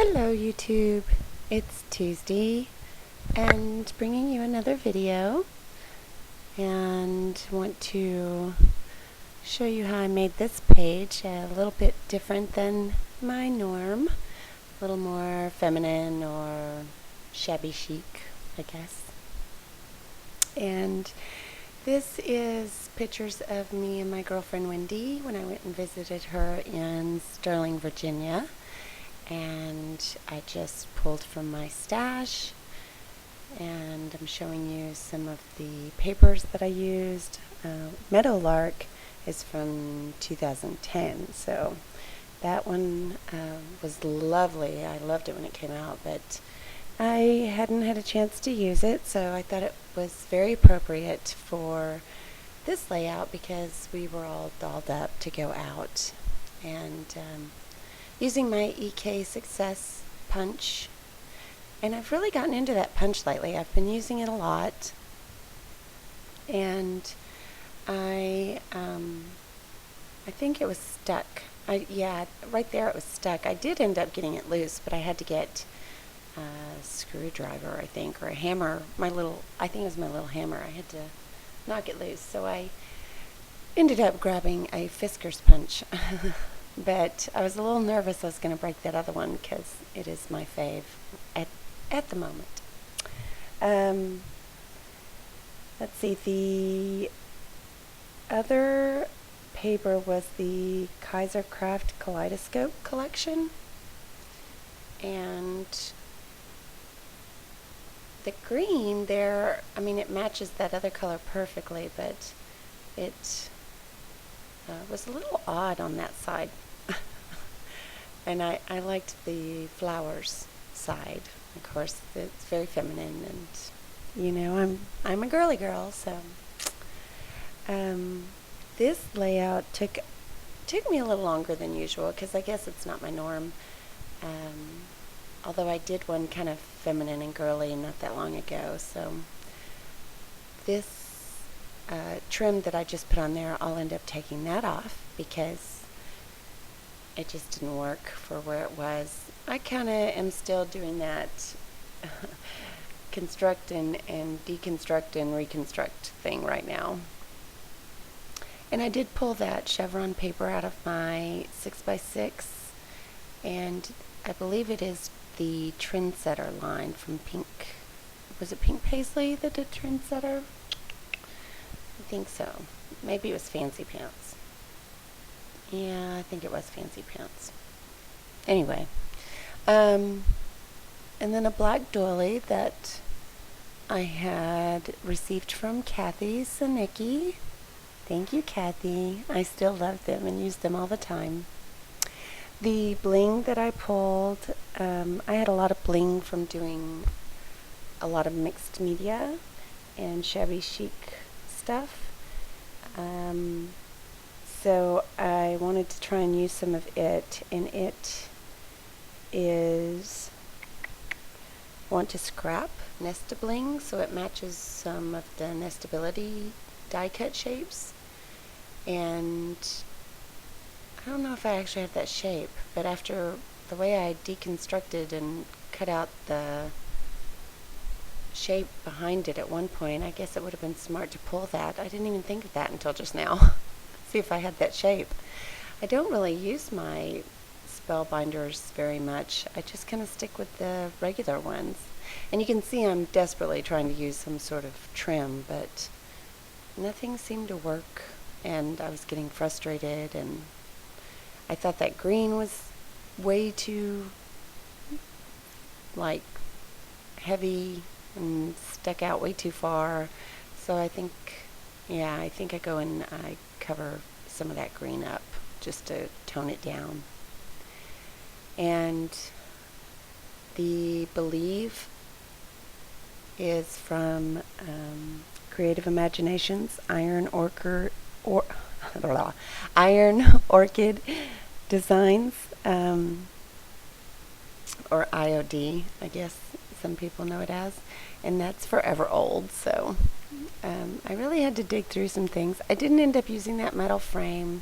Hello YouTube, it's Tuesday and bringing you another video, and want to show you how I made this page a little bit different than my norm, a little more feminine or shabby chic, I guess. And this is pictures of me and my girlfriend Wendy when I went and visited her in Sterling, Virginia. And I just pulled from my stash, and I'm showing you some of the papers that I used. Meadowlark is from 2010, so that one was lovely. I loved it when it came out, but I hadn't had a chance to use it, so I thought it was very appropriate for this layout because we were all dolled up to go out. And using my EK Success punch, and I've really gotten into that punch lately. I've been using it a lot, and I think it was stuck. Yeah, right there it was stuck. I did end up getting it loose, but I had to get a screwdriver, I think, or a hammer. I think it was my little hammer. I had to knock it loose, so I ended up grabbing a Fisker's punch. But I was a little nervous I was going to break that other one because it is my fave at the moment. Let's see, the other paper was the Kaiser Craft Kaleidoscope collection. And the green there, I mean, it matches that other color perfectly, but it was a little odd on that side. And I liked the flowers side. Of course, it's very feminine, and you know, I'm a girly girl, so this layout took me a little longer than usual because I guess it's not my norm. Although I did one kind of feminine and girly not that long ago, so this trim that I just put on there, I'll end up taking that off because it just didn't work for where it was. I kind of am still doing that construct and deconstruct and reconstruct thing right now. And I did pull that chevron paper out of my 6x6, and I believe it is the Trendsetter line from Pink. Was it Pink Paisley that did Trendsetter? I think so. Maybe it was Fancy Pants. Yeah, I think it was Fancy Pants. Anyway, and then a black doily that I had received from Kathy Zanicki. Thank you, Kathy. I still love them and use them all the time. The bling that I pulled, I had a lot of bling from doing a lot of mixed media and shabby chic stuff. So I wanted to try and use some of it, and it is Want to Scrap Nesta Bling, so it matches some of the Nestability die cut shapes. And I don't know if I actually have that shape, but after the way I deconstructed and cut out the shape behind it at one point, I guess it would have been smart to pull that. I didn't even think of that until just now. See if I had that shape. I don't really use my spellbinders very much. I just kind of stick with the regular ones. And you can see I'm desperately trying to use some sort of trim, but nothing seemed to work, and I was getting frustrated, and I thought that green was way too like heavy and stuck out way too far. So I think I go and I cover some of that green up just to tone it down. And the Believe is from Creative Imaginations Iron Orchid Designs, or IOD, I guess some people know it as, and that's forever old. So I really had to dig through some things. I didn't end up using that metal frame.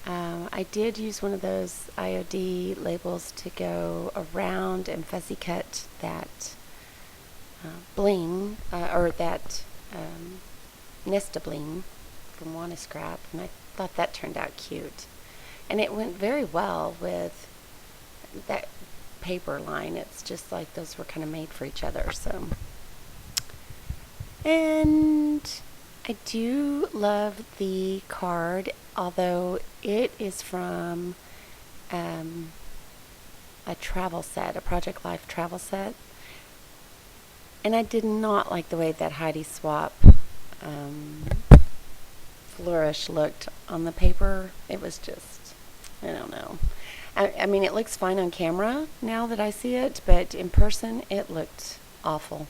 I did use one of those IOD labels to go around and fussy cut that bling, or that Nesta bling from Wanna Scrap, and I thought that turned out cute. And it went very well with that paper line. It's just like those were kind of made for each other. So, and I do love the card, although it is from a travel set, a Project Life travel set. And I did not like the way that Heidi Swap flourish looked on the paper. It was just, I don't know. I mean, it looks fine on camera now that I see it, but in person, it looked awful.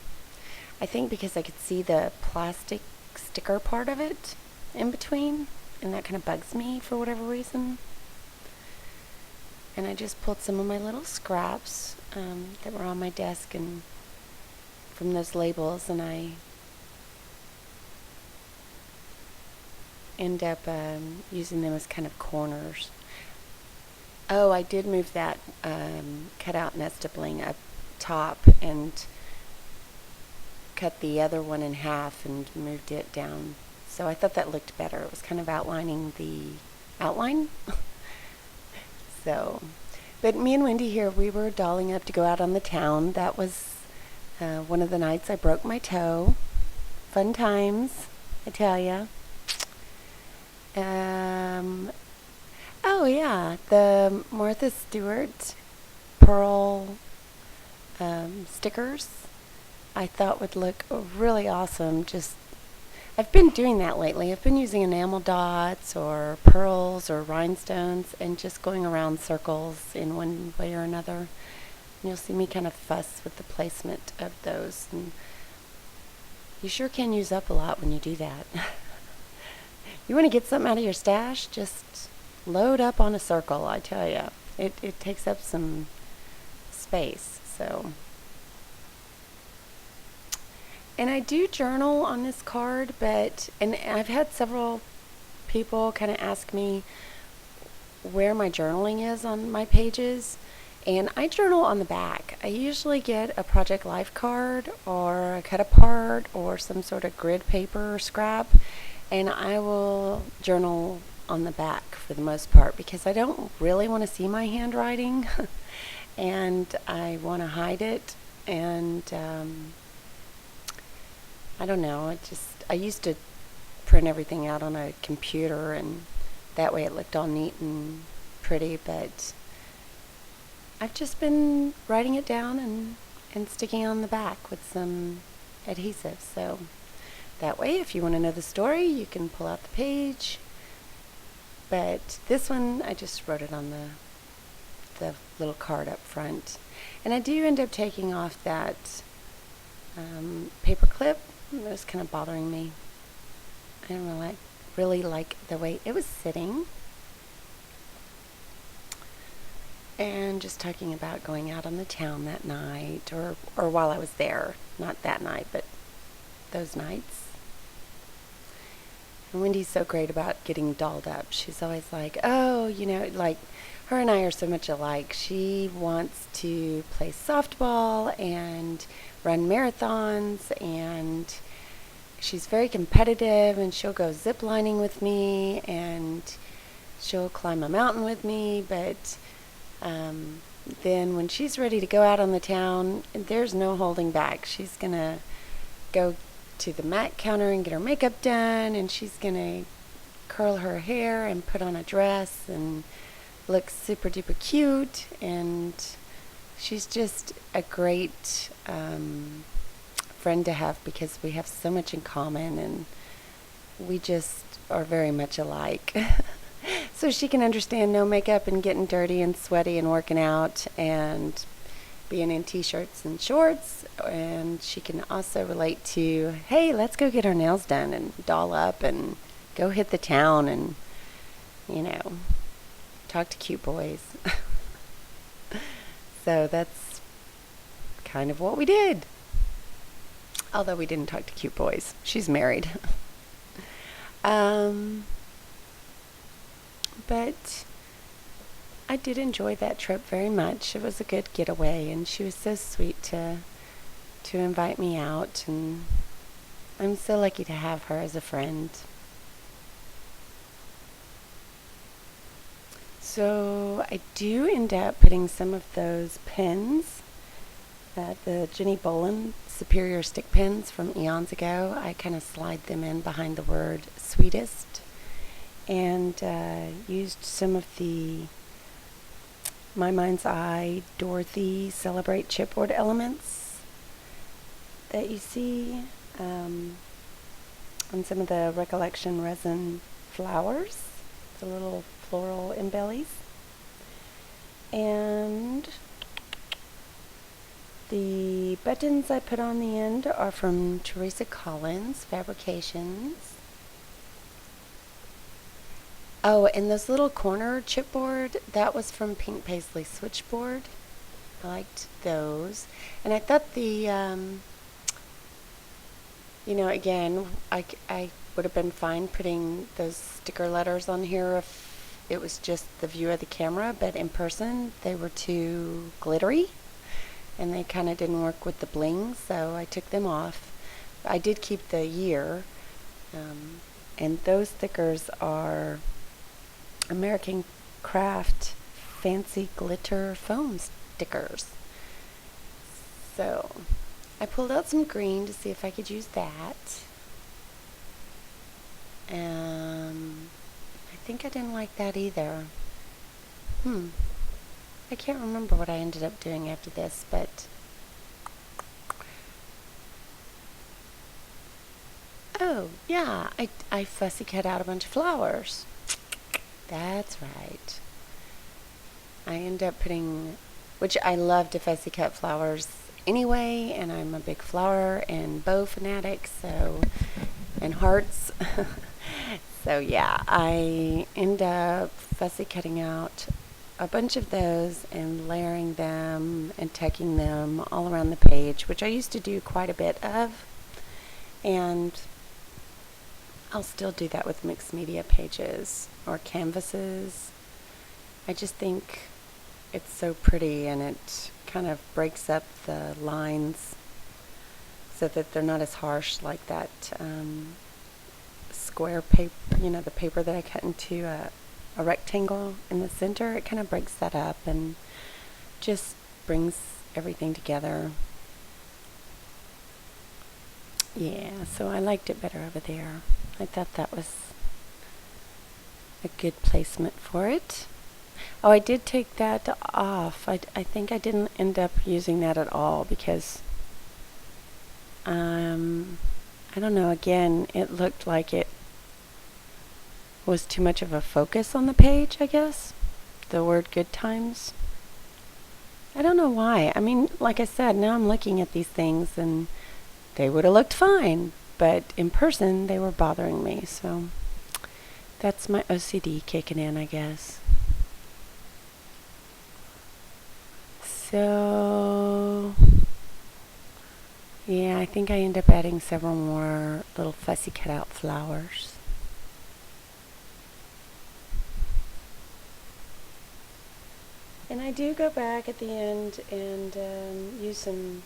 I think because I could see the plastic sticker part of it in between, and that kind of bugs me for whatever reason. And I just pulled some of my little scraps that were on my desk and from those labels, and I end up using them as kind of corners. Oh, I did move that cutout Nesta bling up top and cut the other one in half and moved it down. So I thought that looked better. It was kind of outlining the outline. So, but me and Wendy here, we were dolling up to go out on the town. That was one of the nights I broke my toe. Fun times, I tell ya. Oh yeah, the Martha Stewart pearl stickers I thought would look really awesome. I've been doing that lately. I've been using enamel dots or pearls or rhinestones and just going around circles in one way or another. And you'll see me kind of fuss with the placement of those. And you sure can use up a lot when you do that. You want to get something out of your stash, just load up on a circle, I tell you. It takes up some space, so. And I do journal on this card, and I've had several people kind of ask me where my journaling is on my pages, and I journal on the back. I usually get a Project Life card or a cut apart or some sort of grid paper or scrap, and I will journal on the back for the most part because I don't really want to see my handwriting and I want to hide it, and I don't know, I used to print everything out on a computer and that way it looked all neat and pretty, but I've just been writing it down and sticking it on the back with some adhesive. So that way, if you want to know the story, you can pull out the page. But this one, I just wrote it on the little card up front. And I do end up taking off that paper clip. It was kind of bothering me. I don't really like the way it was sitting. And just talking about going out on the town that night, or while I was there. Not that night, but those nights. And Wendy's so great about getting dolled up. She's always like, oh, like her and I are so much alike. She wants to play softball and run marathons, and she's very competitive, and she'll go zip lining with me, and she'll climb a mountain with me, but then when she's ready to go out on the town, there's no holding back. She's going to go to the MAC counter and get her makeup done, and she's going to curl her hair and put on a dress and look super duper cute, and she's just a great friend to have because we have so much in common and we just are very much alike. So she can understand no makeup and getting dirty and sweaty and working out and being in t-shirts and shorts, and she can also relate to, hey, let's go get our nails done and doll up and go hit the town and talk to cute boys. So that's kind of what we did, although we didn't talk to cute boys. She's married. but I did enjoy that trip very much. It was a good getaway, and she was so sweet to invite me out, and I'm so lucky to have her as a friend. So I do end up putting some of those pens, the Jenny Bolin Superior stick pens from eons ago. I kind of slide them in behind the word Sweetest, and used some of the My Mind's Eye Dorothy Celebrate chipboard elements that you see on some of the Recollection resin flowers, the little floral embellies. And the buttons I put on the end are from Teresa Collins Fabrications. Oh, and this little corner chipboard, that was from Pink Paisley Switchboard. I liked those. And I thought the, again, I would have been fine putting those sticker letters on here if it was just the view of the camera, but in person they were too glittery and they kind of didn't work with the bling, so I took them off. I did keep the year, and those stickers are American Craft Fancy Glitter Foam stickers. So I pulled out some green to see if I could use that. I think I didn't like that either. I can't remember what I ended up doing after this, but oh yeah, I fussy cut out a bunch of flowers. That's right. I end up putting, which I love to fussy cut flowers anyway, and I'm a big flower and bow fanatic, and hearts. So yeah, I end up fussy cutting out a bunch of those and layering them and tucking them all around the page, which I used to do quite a bit of, and I'll still do that with mixed media pages or canvases. I just think it's so pretty, and it kind of breaks up the lines so that they're not as harsh like that square paper, the paper that I cut into a rectangle in the center. It kind of breaks that up and just brings everything together. Yeah, so I liked it better over there. I thought that was a good placement for it. Oh, I did take that off. I think I didn't end up using that at all because I don't know, again, it looked like it was too much of a focus on the page, I guess. The word good times. I don't know why. I mean, like I said, now I'm looking at these things and they would have looked fine, but in person they were bothering me, so that's my OCD kicking in, I guess. So yeah, I think I end up adding several more little fussy cut out flowers. And I do go back at the end and use some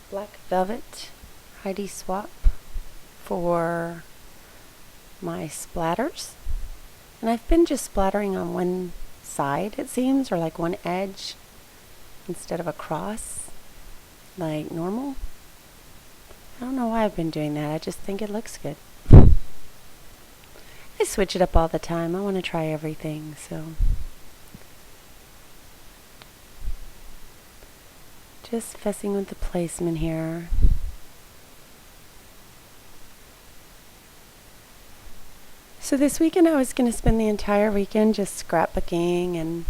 black velvet Heidi Swap for my splatters. And I've been just splattering on one side, it seems, or like one edge instead of across like normal. I don't know why I've been doing that. I just think it looks good. I switch it up all the time. I want to try everything, so just fussing with the placement here. So this weekend I was going to spend the entire weekend just scrapbooking and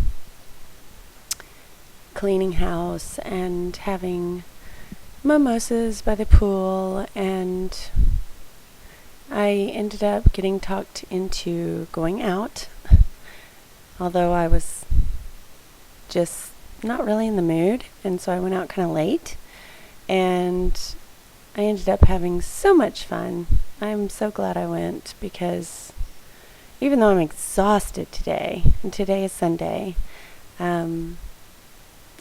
cleaning house and having mimosas by the pool, and I ended up getting talked into going out, although I was just not really in the mood, and so I went out kind of late, and I ended up having so much fun. I'm so glad I went because even though I'm exhausted today, and today is Sunday,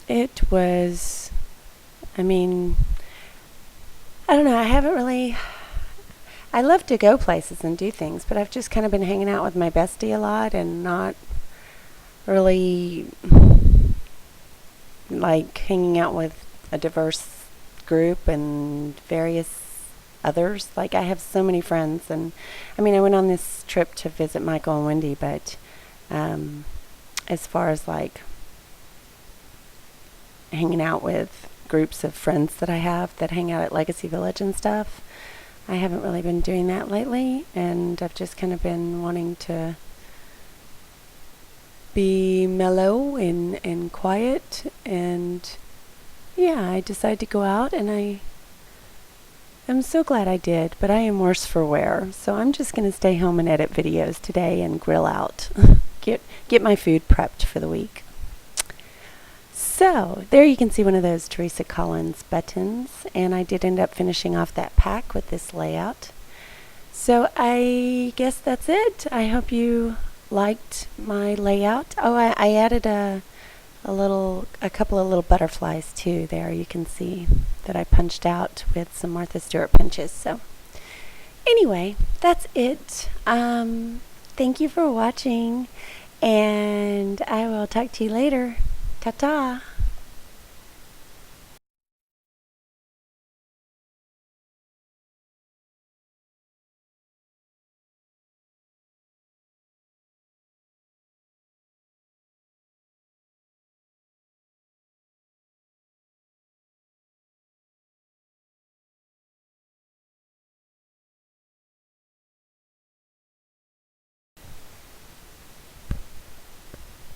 it was, I mean, I don't know, I love to go places and do things, but I've just kind of been hanging out with my bestie a lot and not really like hanging out with a diverse group and various others. Like, I have so many friends, and I mean, I went on this trip to visit Michael and Wendy, but as far as like hanging out with groups of friends that I have that hang out at Legacy Village and stuff, I haven't really been doing that lately, and I've just kind of been wanting to be mellow and quiet, and yeah, I decided to go out, and I'm so glad I did, but I am worse for wear, so I'm just going to stay home and edit videos today and grill out. Get my food prepped for the week. So, there you can see one of those Teresa Collins buttons, and I did end up finishing off that pack with this layout. So, I guess that's it. I hope you liked my layout. Oh, I added a couple of little butterflies too there. You can see that I punched out with some Martha Stewart punches. So, anyway, that's it. Thank you for watching, and I will talk to you later. Ta-ta!